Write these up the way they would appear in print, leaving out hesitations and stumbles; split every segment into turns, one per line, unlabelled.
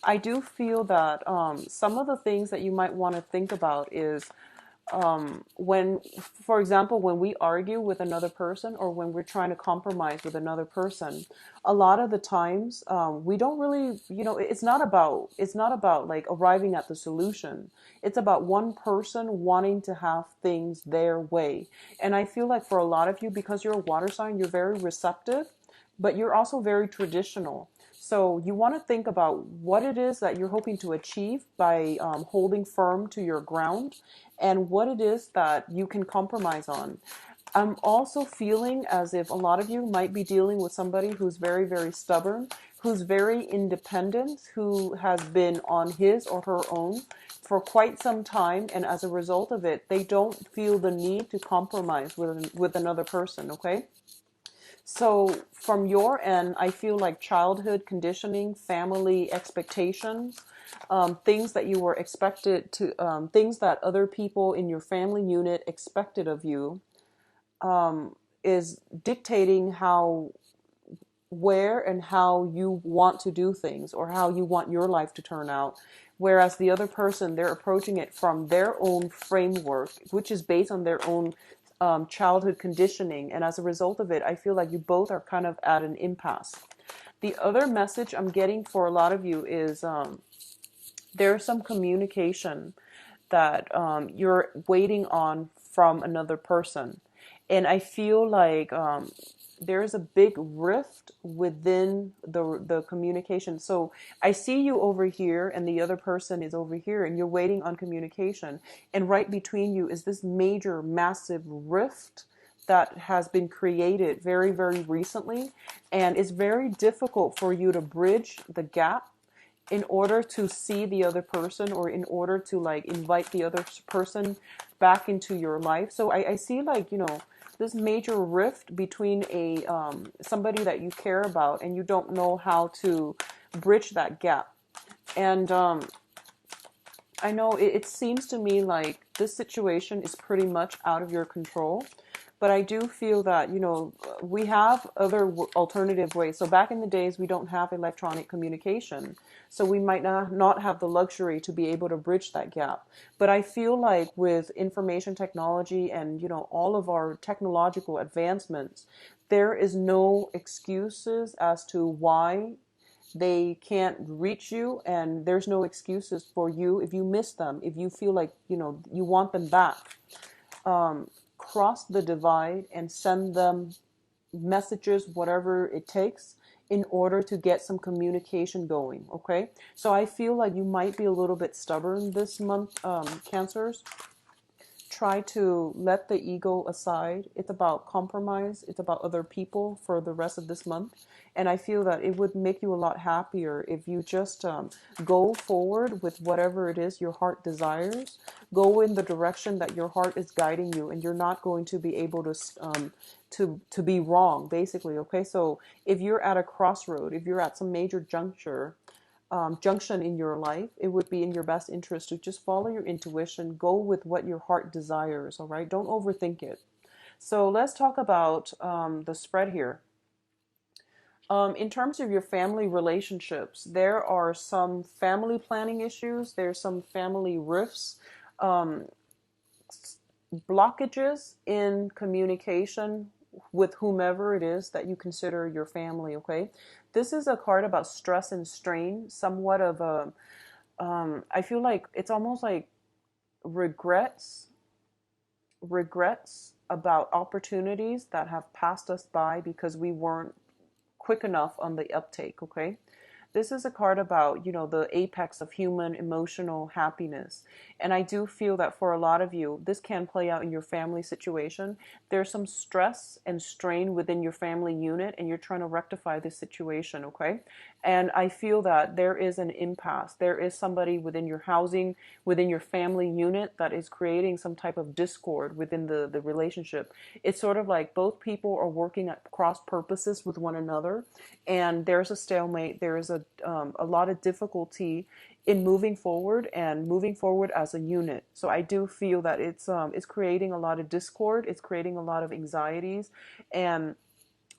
I do feel that some of the things that you might want to think about is when, for example, when we argue with another person or when we're trying to compromise with another person, a lot of the times we don't really, it's not about like arriving at the solution. It's about one person wanting to have things their way. And I feel like for a lot of you, because you're a water sign, you're very receptive, but you're also very traditional. So you want to think about what it is that you're hoping to achieve by holding firm to your ground and what it is that you can compromise on. I'm also feeling as if a lot of you might be dealing with somebody who's very, very stubborn, who's very independent, who has been on his or her own for quite some time. And as a result of it, they don't feel the need to compromise with another person, okay? So from your end, I feel like childhood conditioning, family expectations, things that you were expected to, things that other people in your family unit expected of you, is dictating how, where, and how you want to do things or how you want your life to turn out. Whereas the other person, they're approaching it from their own framework, which is based on their own childhood conditioning. And as a result of it, I feel like you both are kind of at an impasse. The other message I'm getting for a lot of you is there's some communication that you're waiting on from another person. And I feel like there's a big rift within the communication. So I see you over here and the other person is over here and you're waiting on communication. And right between you is this major, massive rift that has been created very, very recently. And it's very difficult for you to bridge the gap in order to see the other person or in order to like invite the other person back into your life. So I see like, this major rift between a somebody that you care about and you don't know how to bridge that gap. And I know it seems to me like this situation is pretty much out of your control, but I do feel that, we have other alternative ways. So back in the days, we don't have electronic communication. So we might not have the luxury to be able to bridge that gap. But I feel like with information technology and, all of our technological advancements, there is no excuses as to why they can't reach you, and there's no excuses for you if you miss them, if you feel like you want them back. Cross the divide and send them messages, whatever it takes, in order to get some communication going. Okay, so I feel like you might be a little bit stubborn this month, Cancers. Try to let the ego aside. It's about compromise. It's about other people for the rest of this month. And I feel that it would make you a lot happier if you just go forward with whatever it is your heart desires. Go in the direction that your heart is guiding you, and you're not going to be able to be wrong, basically. Okay, so if you're at a crossroad, if you're at some major junction in your life, it would be in your best interest to just follow your intuition, go with what your heart desires, all right? Don't overthink it. So let's talk about the spread here. In terms of your family relationships, there are some family planning issues, there's some family rifts, um, blockages in communication with whomever it is that you consider your family, okay? This is a card about stress and strain, somewhat of a, I feel like it's almost like regrets, regrets about opportunities that have passed us by because we weren't quick enough on the uptake, okay? This is a card about, the apex of human emotional happiness. And I do feel that for a lot of you, this can play out in your family situation. There's some stress and strain within your family unit, and you're trying to rectify this situation, okay? And I feel that there is an impasse. There is somebody within your housing, within your family unit that is creating some type of discord within the relationship. It's sort of like both people are working at cross purposes with one another, and there's a stalemate. There is a lot of difficulty in moving forward and moving forward as a unit. So I do feel that it's creating a lot of discord. It's creating a lot of anxieties, and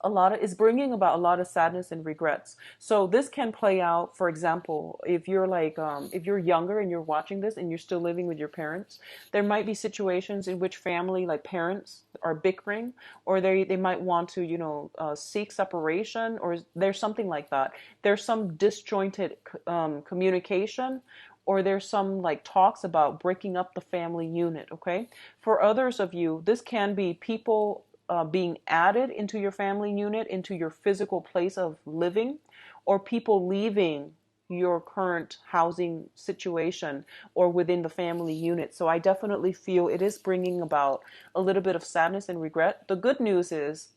it's bringing about a lot of sadness and regrets. So this can play out, for example, if you're like if you're younger and you're watching this and you're still living with your parents, there might be situations in which family, like parents, are bickering, or they might want to, seek separation, or there's something like that. There's some disjointed communication, or there's some like talks about breaking up the family unit. Okay, for others of you, this can be people being added into your family unit, into your physical place of living, or people leaving your current housing situation or within the family unit. So I definitely feel it is bringing about a little bit of sadness and regret. The good news is,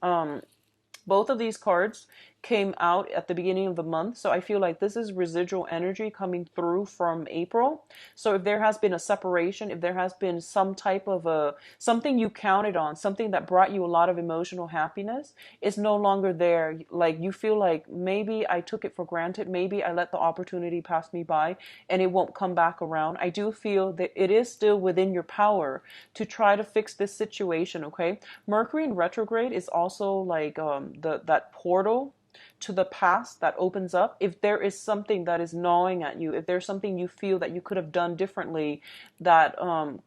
both of these cards came out at the beginning of the month, so I feel like this is residual energy coming through from April. So if there has been a separation, if there has been some type of something you counted on, something that brought you a lot of emotional happiness, is no longer there. Like you feel like maybe I took it for granted, maybe I let the opportunity pass me by and it won't come back around. I do feel that it is still within your power to try to fix this situation. Okay, Mercury in retrograde is also like that portal to the past that opens up. If there is something that is gnawing at you, if there's something you feel that you could have done differently, that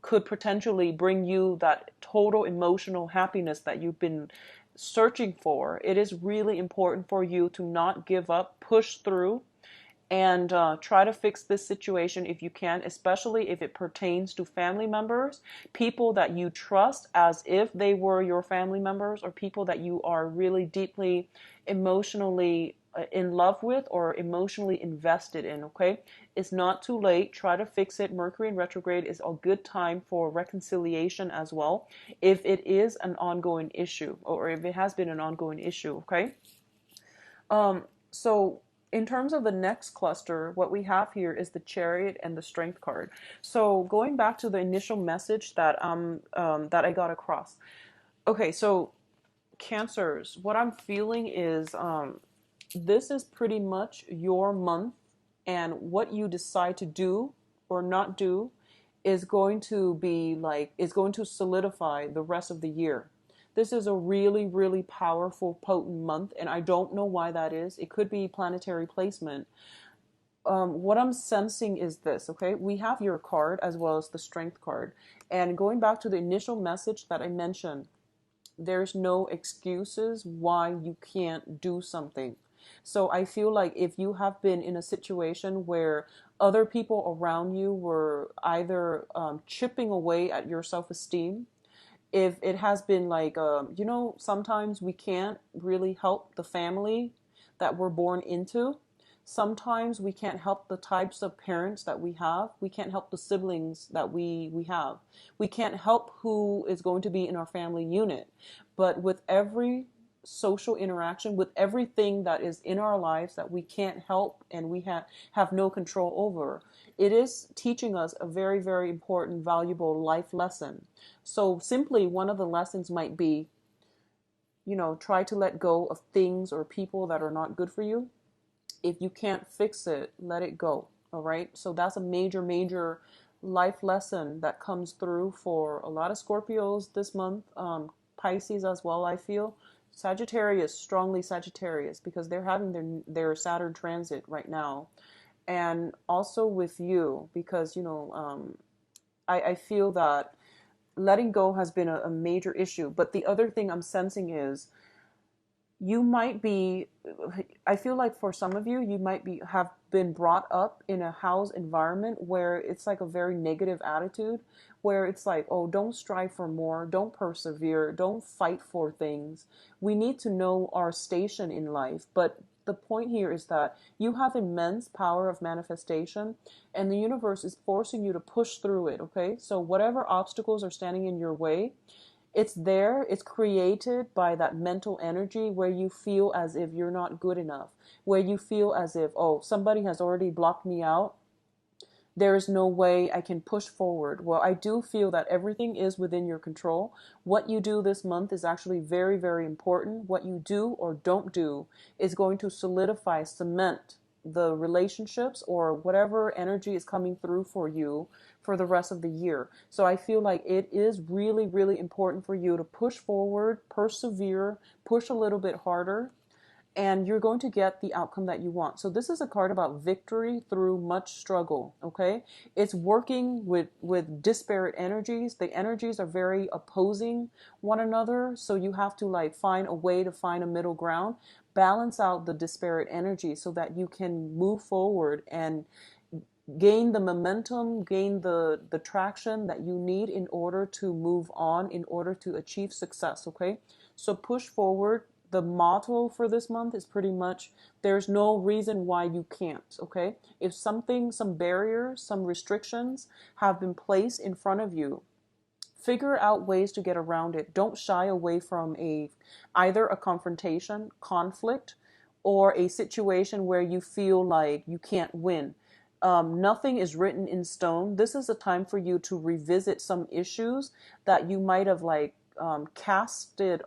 could potentially bring you that total emotional happiness that you've been searching for, it is really important for you to not give up, push through, and try to fix this situation if you can, especially if it pertains to family members, people that you trust as if they were your family members, or people that you are really deeply emotionally in love with or emotionally invested in. Okay, it's not too late. Try to fix it. Mercury in retrograde is a good time for reconciliation as well, if it is an ongoing issue, or if it has been an ongoing issue. Okay, so in terms of the next cluster, what we have here is the Chariot and the Strength card. So going back to the initial message that I got across. Okay, so Cancers, what I'm feeling is this is pretty much your month, and what you decide to do or not do is going to be like, is going to solidify the rest of the year. This is a really, really powerful, potent month, and I don't know why that is. It could be planetary placement. What I'm sensing is this, okay? We have your card as well as the Strength card. And going back to the initial message that I mentioned, there's no excuses why you can't do something. So I feel like if you have been in a situation where other people around you were either chipping away at your self-esteem, if it has been like, sometimes we can't really help the family that we're born into. Sometimes we can't help the types of parents that we have. We can't help the siblings that we have. We can't help who is going to be in our family unit. But with every social interaction, with everything that is in our lives that we can't help and we have no control over, it is teaching us a very, very important, valuable life lesson. So simply one of the lessons might be, try to let go of things or people that are not good for you. If you can't fix it, let it go. All right. So that's a major, major life lesson that comes through for a lot of Scorpios this month. Pisces as well, I feel. Sagittarius, strongly Sagittarius, because they're having their Saturn transit right now. And also with you, because, I feel that letting go has been a major issue. But the other thing I'm sensing is, you might be, I feel like for some of you, you might have been brought up in a house environment where it's like a very negative attitude, where it's like, oh, don't strive for more, don't persevere, don't fight for things. We need to know our station in life. But the point here is that you have immense power of manifestation, and the universe is forcing you to push through it. Okay, so whatever obstacles are standing in your way, it's there. It's created by that mental energy where you feel as if you're not good enough, where you feel as if, oh, somebody has already blocked me out. There is no way I can push forward. Well, I do feel that everything is within your control. What you do this month is actually very, very important. What you do or don't do is going to solidify, cement the relationships or whatever energy is coming through for you for the rest of the year. So I feel like it is really, really important for you to push forward, persevere, push a little bit harder, and you're going to get the outcome that you want. So this is a card about victory through much struggle, okay? It's working with disparate energies. The energies are very opposing one another, so you have to like find a way to find a middle ground, balance out the disparate energies so that you can move forward and gain the momentum, gain the traction that you need in order to move on, in order to achieve success, okay? So push forward. The motto for this month is pretty much there's no reason why you can't, okay? If something, some barriers, some restrictions have been placed in front of you, figure out ways to get around it. Don't shy away from either a confrontation, conflict, or a situation where you feel like you can't win. Nothing is written in stone. This is a time for you to revisit some issues that you might have casted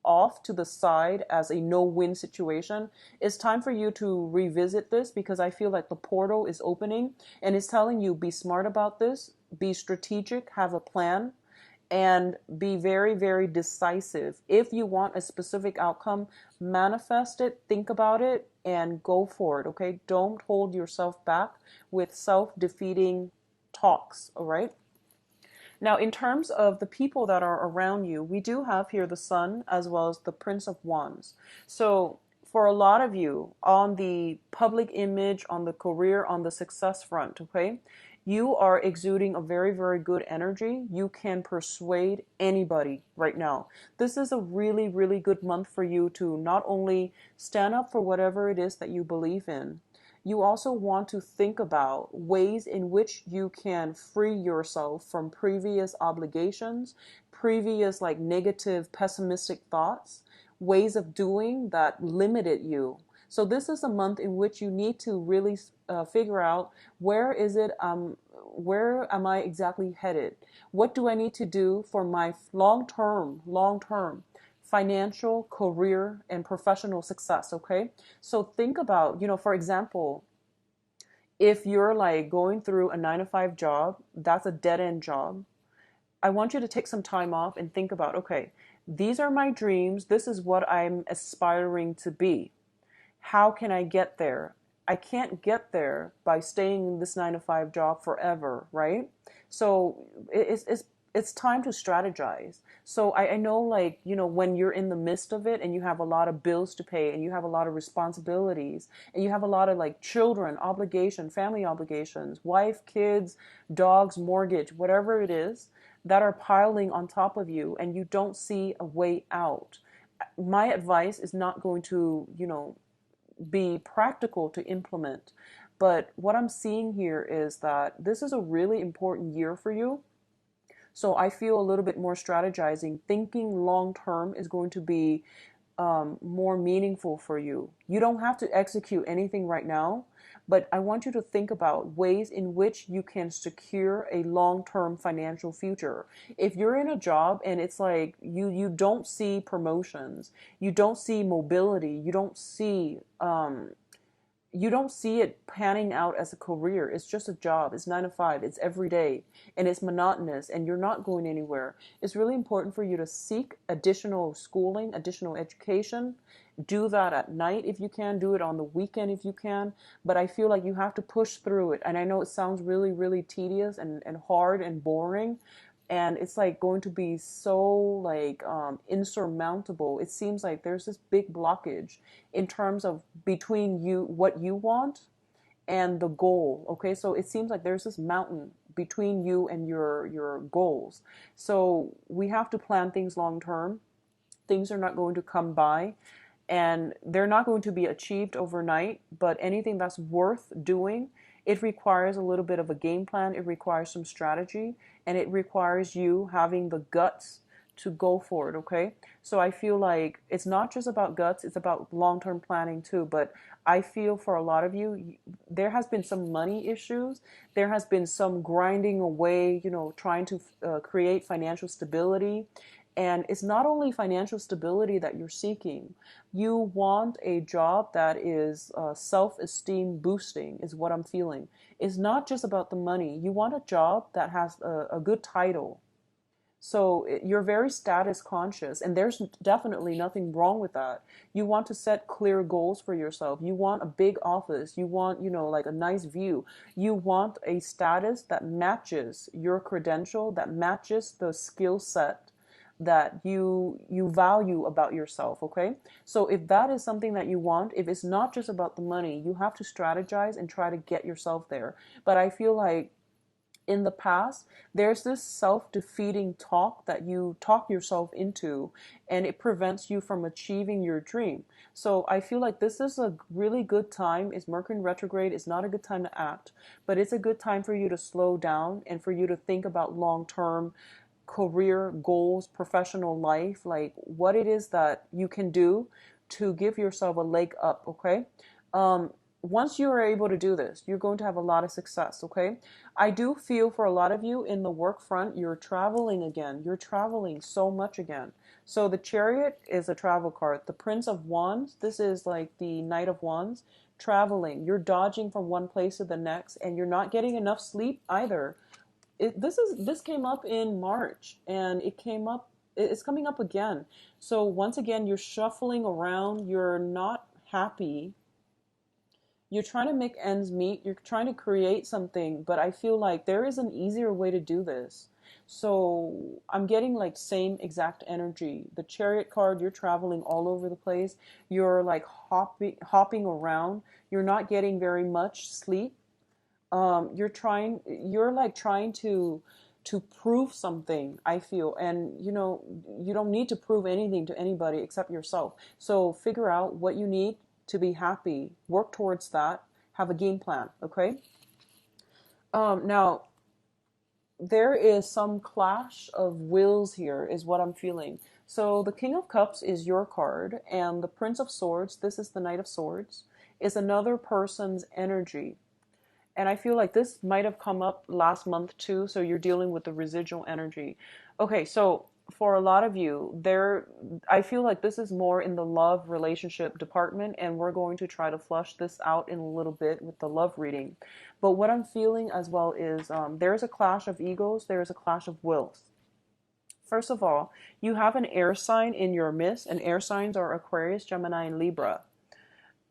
off to the side as a no-win situation. It's time for you to revisit this because I feel like the portal is opening and it's telling you be smart about this, be strategic, have a plan, and be very, very decisive. If you want a specific outcome, manifest it, think about it, and go for it, okay? Don't hold yourself back with self-defeating talks, all right? Now, in terms of the people that are around you, we do have here the Sun as well as the Prince of Wands. So for a lot of you, on the public image, on the career, on the success front, okay, you are exuding a very, very good energy. You can persuade anybody right now. This is a really, really good month for you to not only stand up for whatever it is that you believe in, you also want to think about ways in which you can free yourself from previous obligations, previous like negative, pessimistic thoughts, ways of doing that limited you. So this is a month in which you need to really figure out where am I exactly headed? What do I need to do for my long-term financial, career, and professional success, okay? So think about, for example, if you're like going through a 9 to 5 job, that's a dead end job. I want you to take some time off and think about, okay, these are my dreams. This is what I'm aspiring to be. How can I get there? I can't get there by staying in this 9 to 5 job forever, right? So it's time to strategize. So I know when you're in the midst of it and you have a lot of bills to pay and you have a lot of responsibilities and you have a lot of like children, obligation, family obligations, wife, kids, dogs, mortgage, whatever it is that are piling on top of you and you don't see a way out. My advice is not going to, be practical to implement. But what I'm seeing here is that this is a really important year for you. So I feel a little bit more strategizing. Thinking long term is going to be more meaningful for you. You don't have to execute anything right now, but I want you to think about ways in which you can secure a long-term financial future. If you're in a job and it's like you don't see promotions, you don't see mobility, you don't see it panning out as a career. It's just a job. It's 9 to 5. It's every day and it's monotonous and you're not going anywhere. It's really important for you to seek additional schooling, additional education. Do that at night if you can. Do it on the weekend if you can. But I feel like you have to push through it. And I know it sounds really, really tedious and hard and boring. And it's like going to be so insurmountable. It seems like there's this big blockage in terms of between you, what you want and the goal. Okay. So it seems like there's this mountain between you and your goals. So we have to plan things long term. Things are not going to come by and they're not going to be achieved overnight, but anything that's worth doing, it requires a little bit of a game plan. It requires some strategy and it requires you having the guts to go for it. Okay. So I feel like it's not just about guts. It's about long-term planning too. But I feel for a lot of you, there has been some money issues. There has been some grinding away, trying to create financial stability. And it's not only financial stability that you're seeking. You want a job that is self-esteem boosting, is what I'm feeling. It's not just about the money. You want a job that has a good title. So you're very status conscious, and there's definitely nothing wrong with that. You want to set clear goals for yourself. You want a big office. You want, like a nice view. You want a status that matches your credential, that matches the skill set that you value about yourself, okay? So if that is something that you want, if it's not just about the money, you have to strategize and try to get yourself there. But I feel like in the past, there's this self-defeating talk that you talk yourself into, and it prevents you from achieving your dream. So I feel like this is a really good time. It's Mercury in retrograde. It's not a good time to act, but it's a good time for you to slow down and for you to think about long-term career goals, professional life, like what it is that you can do to give yourself a leg up, okay? Once you are able to do this, you're going to have a lot of success, okay? I do feel for a lot of you in the work front, you're traveling again. You're traveling so much again. So the Chariot is a travel card. The Prince of Wands, this is like the Knight of Wands, traveling. You're dodging from one place to the next, and you're not getting enough sleep either. This came up in March, and it's coming up again. So once again, you're shuffling around, you're not happy. You're trying to make ends meet, you're trying to create something, but I feel like there is an easier way to do this. So I'm getting like same exact energy. The Chariot card, you're traveling all over the place. You're like hopping around. You're not getting very much sleep. You're like trying to prove something, I feel. And you don't need to prove anything to anybody except yourself. So figure out what you need to be happy, work towards that, have a game plan, okay? Now, there is some clash of wills here, is what I'm feeling. So the King of Cups is your card, and the Prince of Swords, this is the Knight of Swords, is another person's energy. And I feel like this might have come up last month too, so you're dealing with the residual energy. Okay, so for a lot of you, I feel like this is more in the love relationship department, and we're going to try to flush this out in a little bit with the love reading. But what I'm feeling as well is there's a clash of egos, there's a clash of wills. First of all, you have an air sign in your midst, and air signs are Aquarius, Gemini, and Libra.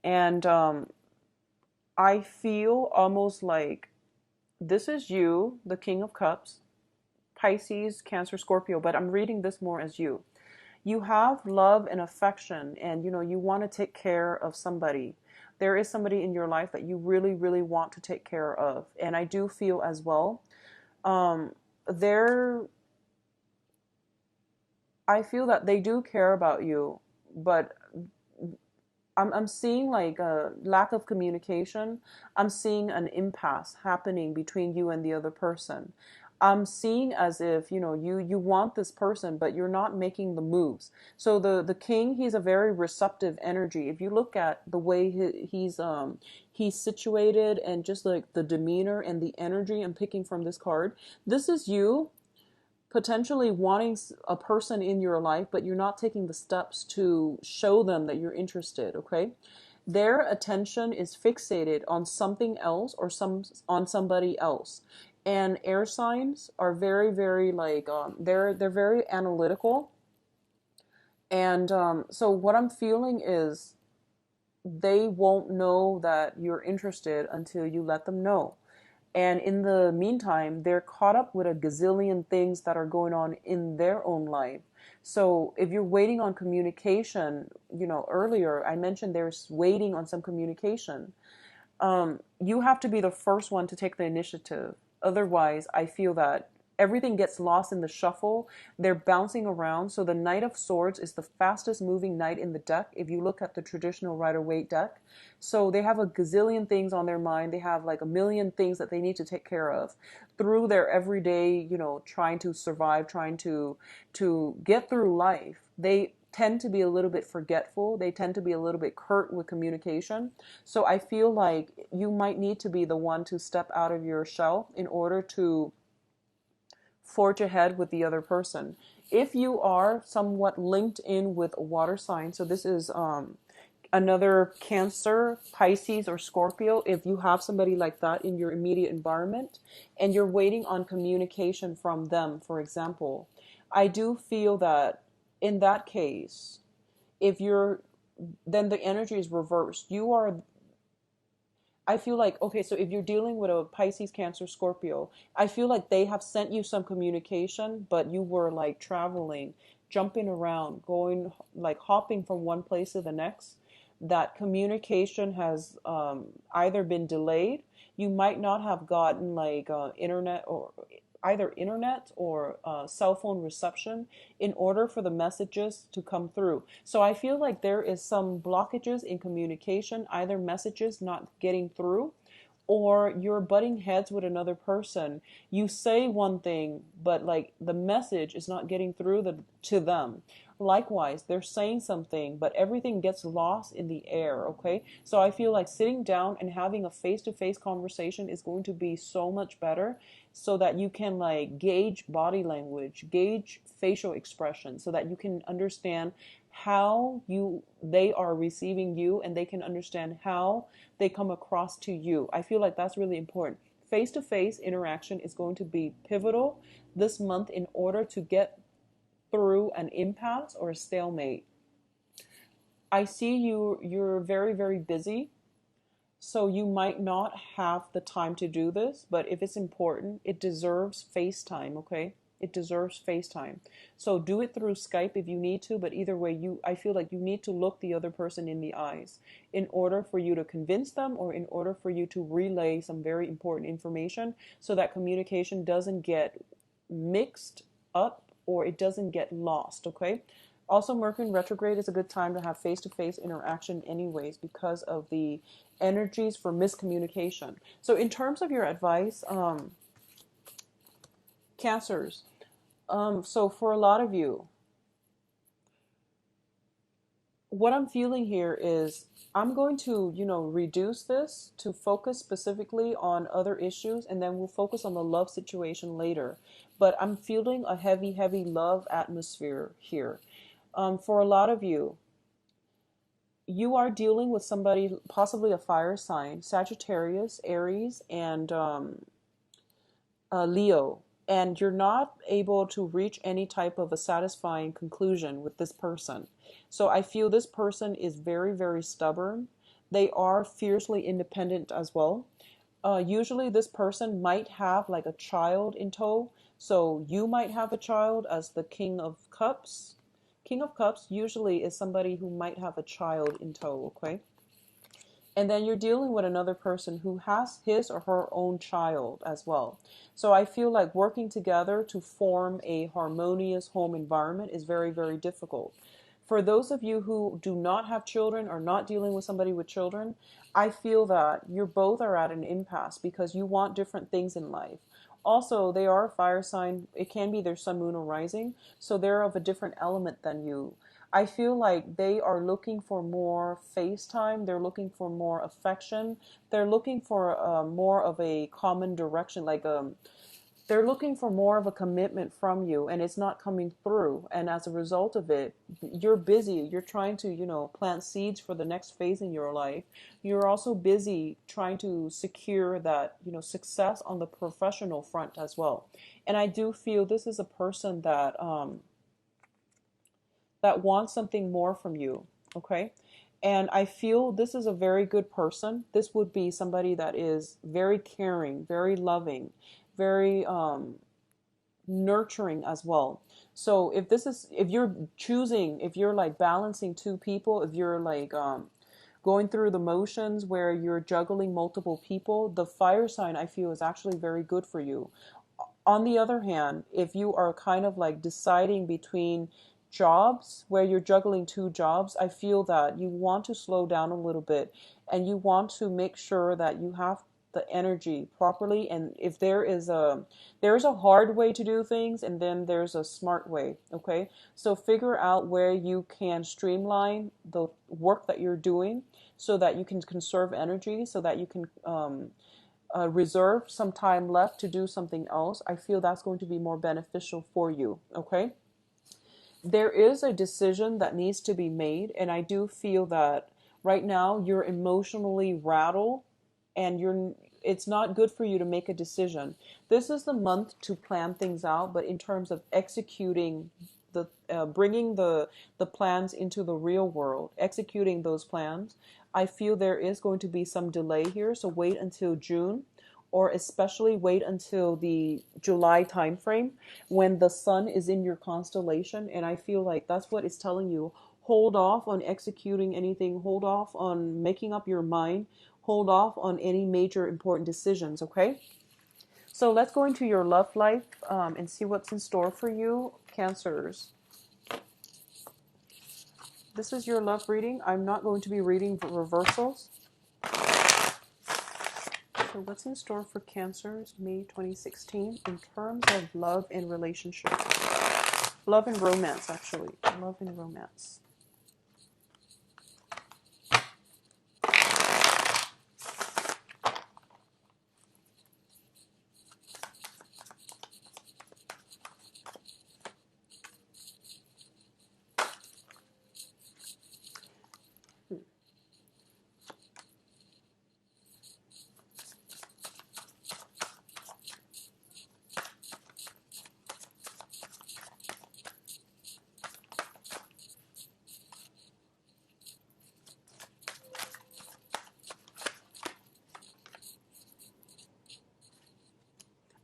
And I feel almost like this is you, the King of Cups, Pisces, Cancer, Scorpio, but I'm reading this more as you. You have love and affection, and you want to take care of somebody. There is somebody in your life that you really, really want to take care of. And I do feel as well, I feel that they do care about you, but I'm seeing like a lack of communication. I'm seeing an impasse happening between you and the other person. I'm seeing as if, you want this person, but you're not making the moves. So the king, he's a very receptive energy. If you look at the way he's situated, and just like the demeanor and the energy I'm picking from this card, this is you potentially wanting a person in your life, but you're not taking the steps to show them that you're interested, okay? Their attention is fixated on something else or on somebody else. And air signs are very, very like, they're very analytical. And so what I'm feeling is they won't know that you're interested until you let them know. And in the meantime, they're caught up with a gazillion things that are going on in their own life. So if you're waiting on communication, earlier I mentioned there's waiting on some communication. You have to be the first one to take the initiative. Otherwise, I feel that everything gets lost in the shuffle. They're bouncing around. So the Knight of Swords is the fastest moving knight in the deck if you look at the traditional Rider-Waite deck. So they have a gazillion things on their mind. They have like a million things that they need to take care of through their everyday, trying to survive, trying to get through life. They tend to be a little bit forgetful. They tend to be a little bit curt with communication. So I feel like you might need to be the one to step out of your shell in order to forge ahead with the other person. If you are somewhat linked in with a water sign, so this is another Cancer, Pisces, or Scorpio, if you have somebody like that in your immediate environment and you're waiting on communication from them, for example, I do feel that in that case, if you're, then the energy is reversed. You are, I feel like, okay, so if you're dealing with a Pisces, Cancer, Scorpio, I feel like they have sent you some communication, but you were like traveling, jumping around, going, like hopping from one place to the next. That communication has either been delayed, you might not have gotten like internet, or either internet or cell phone reception in order for the messages to come through. So I feel like there is some blockages in communication, either messages not getting through, or you're butting heads with another person. You say one thing, but like the message is not getting through to them. Likewise, they're saying something, but everything gets lost in the air, okay? So I feel like sitting down and having a face-to-face conversation is going to be so much better, so that you can like gauge body language, gauge facial expression, so that you can understand how they are receiving you, and they can understand how they come across to you. I feel like that's really important. Face-to-face interaction is going to be pivotal this month in order to get through an impasse or a stalemate. I see you're very, very busy, so you might not have the time to do this, but if it's important, it deserves FaceTime, okay? It deserves FaceTime. So do it through Skype if you need to, but either way, I feel like you need to look the other person in the eyes in order for you to convince them, or in order for you to relay some very important information, so that communication doesn't get mixed up or it doesn't get lost, okay? Also, Mercury in retrograde is a good time to have face-to-face interaction anyways, because of the energies for miscommunication. So in terms of your advice, Cancers, so for a lot of you, what I'm feeling here is I'm going to, reduce this to focus specifically on other issues, and then we'll focus on the love situation later. But I'm feeling a heavy, heavy love atmosphere here. For a lot of you, you are dealing with somebody, possibly a fire sign, Sagittarius, Aries, and Leo, and you're not able to reach any type of a satisfying conclusion with this person. So I feel this person is very, very stubborn. They are fiercely independent as well. Usually this person might have like a child in tow. So you might have a child as the King of Cups. King of Cups usually is somebody who might have a child in tow, okay? And then you're dealing with another person who has his or her own child as well. So I feel like working together to form a harmonious home environment is very, very difficult. For those of you who do not have children or not dealing with somebody with children, I feel that you both are at an impasse because you want different things in life. Also, they are a fire sign. It can be their sun, moon, or rising. So they're of a different element than you. I feel like they are looking for more FaceTime. They're looking for more affection. They're looking for more of a common direction. They're looking for more of a commitment from you, and it's not coming through. And as a result of it, you're busy. You're trying to, plant seeds for the next phase in your life. You're also busy trying to secure that, success on the professional front as well. And I do feel this is a person that wants something more from you, okay? And I feel this is a very good person. This would be somebody that is very caring, very loving, very nurturing as well. So if you're like balancing two people, if you're like going through the motions where you're juggling multiple people, the fire sign I feel is actually very good for you. On the other hand, if you are kind of like deciding between jobs where you're juggling two jobs, I feel that you want to slow down a little bit, and you want to make sure that you have the energy properly. And if there's a hard way to do things, and then there's a smart way, okay? So figure out where you can streamline the work that you're doing so that you can conserve energy, so that you can reserve some time left to do something else, I feel that's going to be more beneficial for you. Okay. There is a decision that needs to be made, and I do feel that right now you're emotionally rattled, and it's not good for you to make a decision. This is the month to plan things out, but in terms of executing the bringing the plans into the real world, executing those plans, I feel there is going to be some delay here. So wait until June, or especially wait until the July timeframe when the sun is in your constellation. And I feel like that's what it's telling you. Hold off on executing anything, hold off on making up your mind, hold off on any major important decisions, okay? So let's go into your love life and see what's in store for you, Cancers. This is your love reading. I'm not going to be reading reversals. So what's in store for Cancers, May 2016, in terms of love and relationship? Love and romance, actually. Love and romance.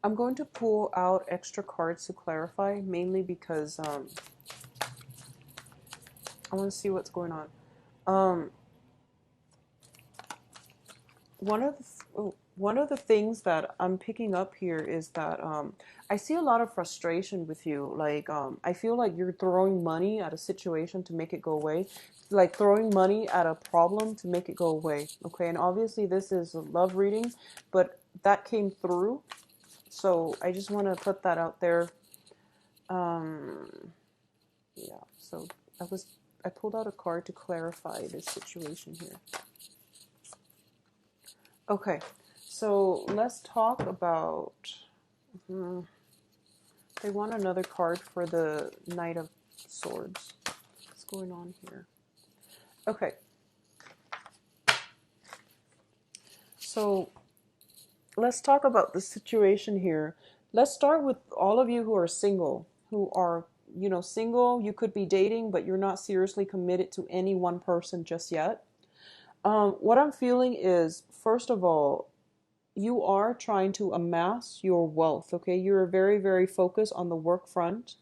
I'm going to pull out extra cards to clarify, mainly because I want to see what's going on. One of the things that I'm picking up here is that I see a lot of frustration with you. Like I feel like you're throwing money at a situation to make it go away, like throwing money at a problem to make it go away. Okay, and obviously this is a love reading, but that came through. So I just want to put that out there. Yeah, so I pulled out a card to clarify this situation here. Okay, so let's talk about, they want another card for the Knight of Swords. What's going on here? Okay. So let's talk about the situation here. Let's start with all of you who are single, single. You could be dating, but you're not seriously committed to any one person just yet. What I'm feeling is, first of all, you are trying to amass your wealth, okay? You're very, very focused on the work front.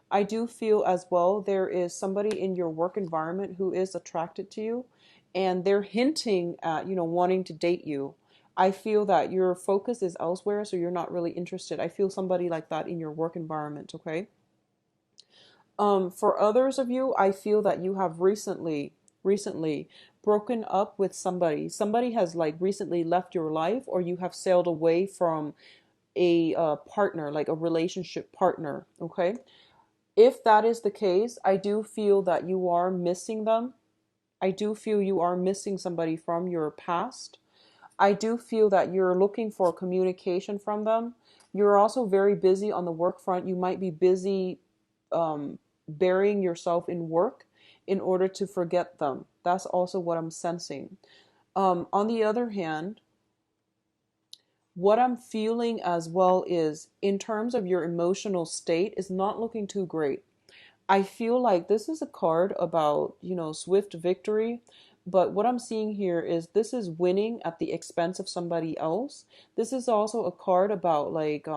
I do feel as well there is somebody in your work environment who is attracted to you, and they're hinting at, wanting to date you. I feel that your focus is elsewhere, so you're not really interested. I feel somebody like that in your work environment, okay? For others of you, I feel that you have recently broken up with somebody. Somebody has like recently left your life, or you have sailed away from a partner, like a relationship partner, okay? If that is the case, I do feel that you are missing them. I do feel you are missing somebody from your past. I do feel that you're looking for communication from them. You're also very busy on the work front. You might be busy burying yourself in work in order to forget them. That's also what I'm sensing. On the other hand, what I'm feeling as well is, in terms of your emotional state, is not looking too great. I feel like this is a card about, swift victory. But what I'm seeing here is this is winning at the expense of somebody else. This is also a card about like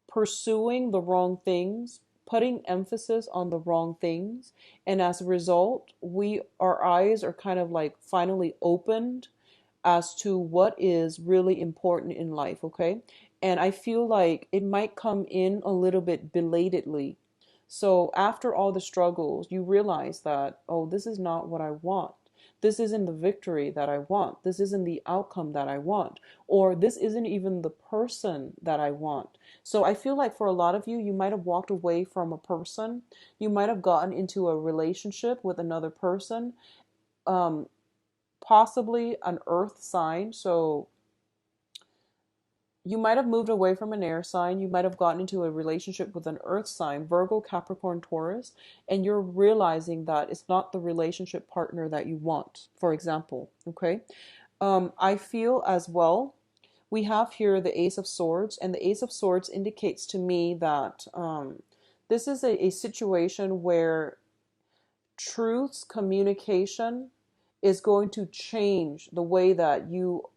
pursuing the wrong things, putting emphasis on the wrong things. And as a result, our eyes are kind of like finally opened as to what is really important in life, okay? And I feel like it might come in a little bit belatedly. So after all the struggles, you realize that, oh, this is not what I want. This isn't the victory that I want. This isn't the outcome that I want. Or this isn't even the person that I want. So I feel like for a lot of you, you might have walked away from a person. You might have gotten into a relationship with another person. possibly an earth sign. So you might have moved away from an air sign. You might have gotten into a relationship with an earth sign, Virgo, Capricorn, Taurus, and you're realizing that it's not the relationship partner that you want, for example. Okay. I feel as well, we have here the Ace of Swords, and the Ace of Swords indicates to me that this is a situation where truths, communication is going to change the way that you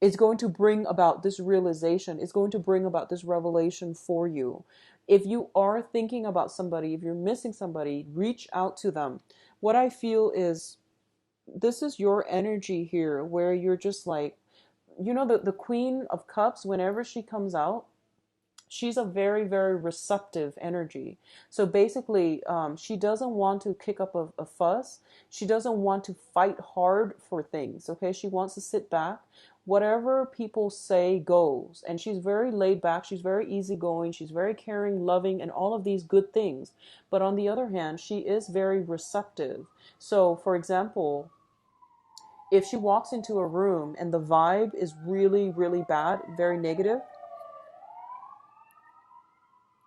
it's going to bring about this realization. It's going to bring about this revelation for you. If you are thinking about somebody, if you're missing somebody, reach out to them. What I feel is this is your energy here where you're just like, the Queen of Cups, whenever she comes out, she's a very, very receptive energy. So basically, she doesn't want to kick up a fuss. She doesn't want to fight hard for things. Okay, she wants to sit back. Whatever people say goes. And she's very laid back. She's very easygoing. She's very caring, loving, and all of these good things. But on the other hand, she is very receptive. So, for example, if she walks into a room and the vibe is really, really bad, very negative,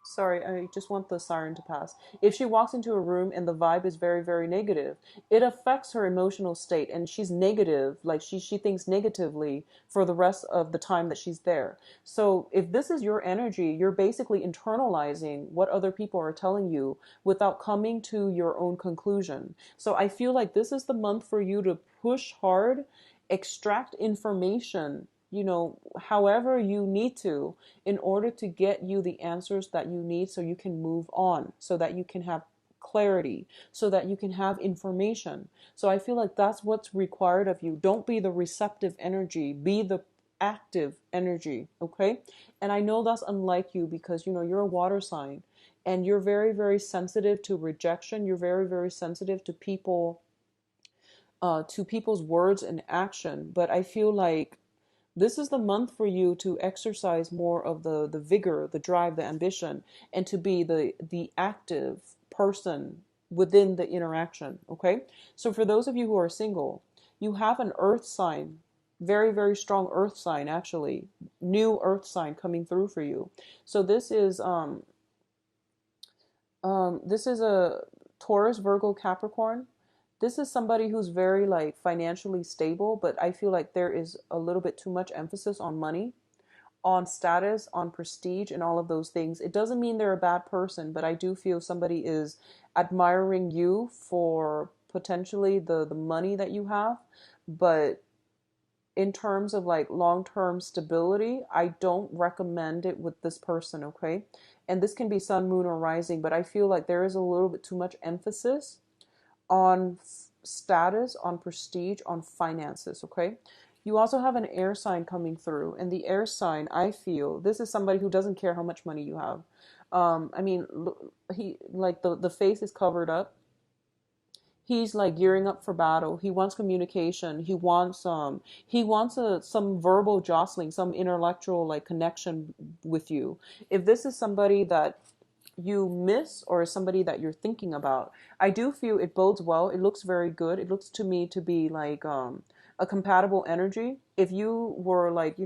sorry, I just want the siren to pass. If she walks into a room and the vibe is very, very negative, it affects her emotional state and she's negative, like she thinks negatively for the rest of the time that she's there. So if this is your energy, you're basically internalizing what other people are telling you without coming to your own conclusion. So I feel like this is the month for you to push hard, extract information, however you need to, in order to get you the answers that you need so you can move on, so that you can have clarity, so that you can have information. So I feel like that's what's required of you. Don't be the receptive energy, be the active energy, okay? And I know that's unlike you because, you're a water sign and you're very, very sensitive to rejection. You're very, very sensitive to people's words and action. But I feel like this is the month for you to exercise more of the vigor, the drive, the ambition, and to be the active person within the interaction, okay? So for those of you who are single, you have an earth sign, very, very strong earth sign, actually, new earth sign coming through for you. So this is a Taurus, Virgo, Capricorn. This is somebody who's very like financially stable, but I feel like there is a little bit too much emphasis on money, on status, on prestige, and all of those things. It doesn't mean they're a bad person, but I do feel somebody is admiring you for potentially the money that you have. But in terms of like long-term stability, I don't recommend it with this person, okay? And this can be sun, moon, or rising, but I feel like there is a little bit too much emphasis on status, on prestige, on finances, okay? You also have an air sign coming through, and the air sign, I feel, this is somebody who doesn't care how much money you have. I mean, he like the face is covered up. He's like gearing up for battle. He wants communication. He wants some verbal jostling, some intellectual like connection with you. If this is somebody that you miss or somebody that you're thinking about, I do feel it bodes well. It looks very good. It looks to me to be like a compatible energy. If you were like,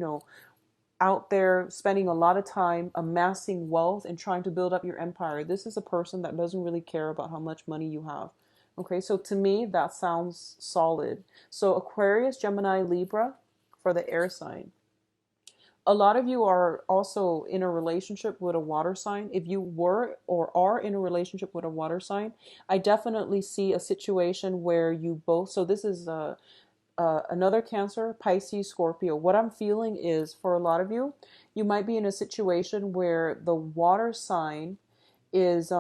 out there spending a lot of time amassing wealth and trying to build up your empire, this is a person that doesn't really care about how much money you have. Okay, so to me, that sounds solid. So Aquarius, Gemini, Libra for the air sign. A lot of you are also in a relationship with a water sign. If you were or are in a relationship with a water sign, I definitely see a situation where you both, so this is another Cancer, Pisces, Scorpio. What I'm feeling is for a lot of you, you might be in a situation where the water sign is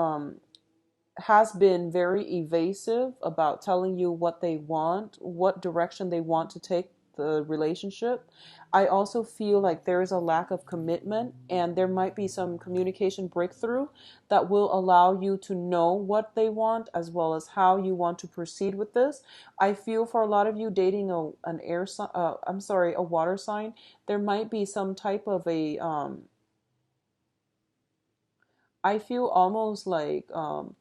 has been very evasive about telling you what they want, what direction they want to take the relationship. I also feel like there is a lack of commitment and there might be some communication breakthrough that will allow you to know what they want as well as how you want to proceed with this. I feel for a lot of you dating a water sign, there might be some type of a I feel almost like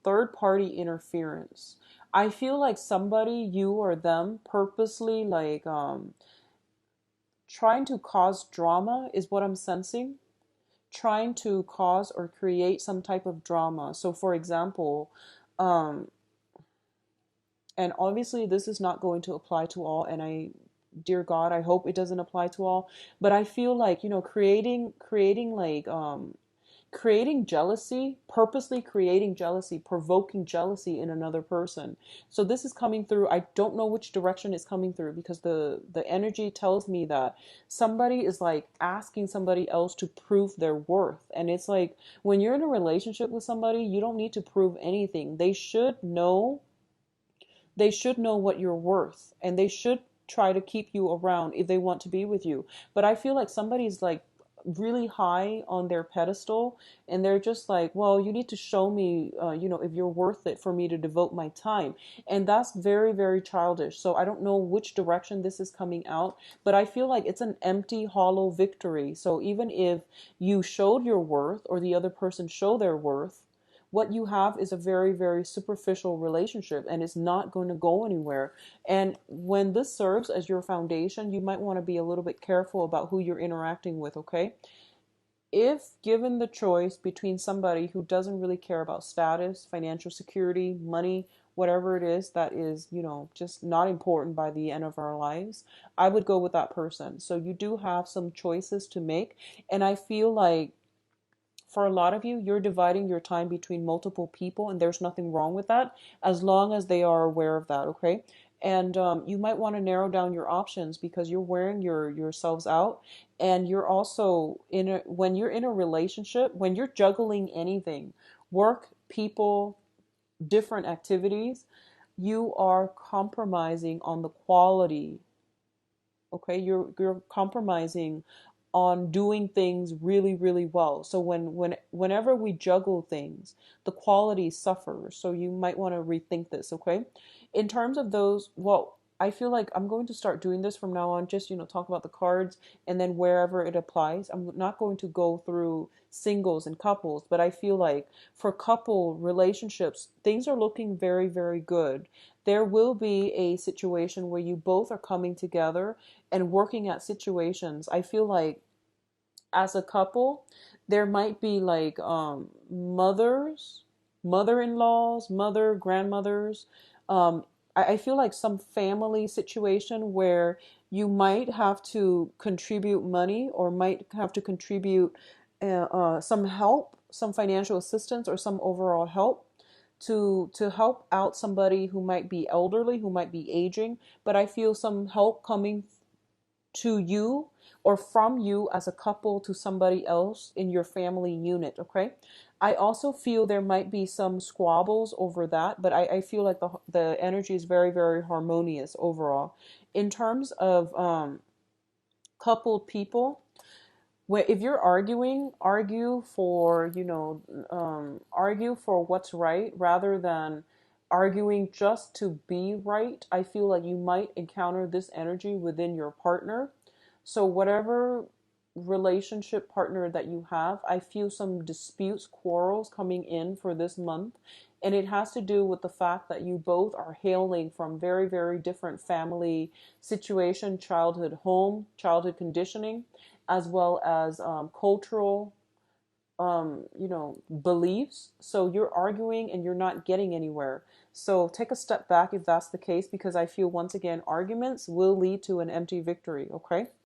third party interference. I feel like somebody, you or them, purposely like trying to cause drama is what I'm sensing. Trying to cause or create some type of drama. So for example, um and obviously this is not going to apply to all, and I, dear God, I hope it doesn't apply to all, but I feel like, creating like creating jealousy, purposely creating jealousy, provoking jealousy in another person. So this is coming through. I don't know which direction it's coming through, because the energy tells me that somebody is like asking somebody else to prove their worth. And it's like, when you're in a relationship with somebody, you don't need to prove anything. They should know what you're worth, and they should try to keep you around if they want to be with you. But I feel like somebody's like really high on their pedestal, and they're just like, well, you need to show me, if you're worth it for me to devote my time. And that's very, very childish. So I don't know which direction this is coming out, but I feel like it's an empty, hollow victory. So even if you showed your worth, or the other person showed their worth, what you have is a very, very superficial relationship, and it's not going to go anywhere. And when this serves as your foundation, you might want to be a little bit careful about who you're interacting with, okay? If given the choice between somebody who doesn't really care about status, financial security, money, whatever it is that is, just not important by the end of our lives, I would go with that person. So you do have some choices to make. And I feel like for a lot of you, you're dividing your time between multiple people, and there's nothing wrong with that as long as they are aware of that, okay? And you might want to narrow down your options, because you're wearing yourselves out, and you're also when you're in a relationship, when you're juggling anything, work, people, different activities, you are compromising on the quality. Okay, you're compromising on doing things really, really well. So whenever we juggle things, the quality suffers. So you might want to rethink this, okay? In terms of those, well, I feel like I'm going to start doing this from now on, just, talk about the cards, and then wherever it applies. I'm not going to go through singles and couples, but I feel like for couple relationships, things are looking very, very good. There will be a situation where you both are coming together and working at situations. I feel like as a couple, there might be like mothers, mother-in-laws, grandmothers. I feel like some family situation where you might have to contribute money, or might have to contribute some help, some financial assistance, or some overall help to help out somebody who might be elderly, who might be aging. But I feel some help coming to you, or from you as a couple to somebody else in your family unit, okay? I also feel there might be some squabbles over that, but I feel like the energy is very, very harmonious overall. In terms of coupled people, where if you're arguing, argue for what's right, rather than arguing just to be right. I feel like you might encounter this energy within your partner. So whatever relationship partner that you have, I feel some disputes, quarrels coming in for this month. And it has to do with the fact that you both are hailing from very, very different family situation, childhood home, childhood conditioning, as well as cultural, beliefs. So you're arguing and you're not getting anywhere. So take a step back if that's the case, because I feel once again, arguments will lead to an empty victory. Okay.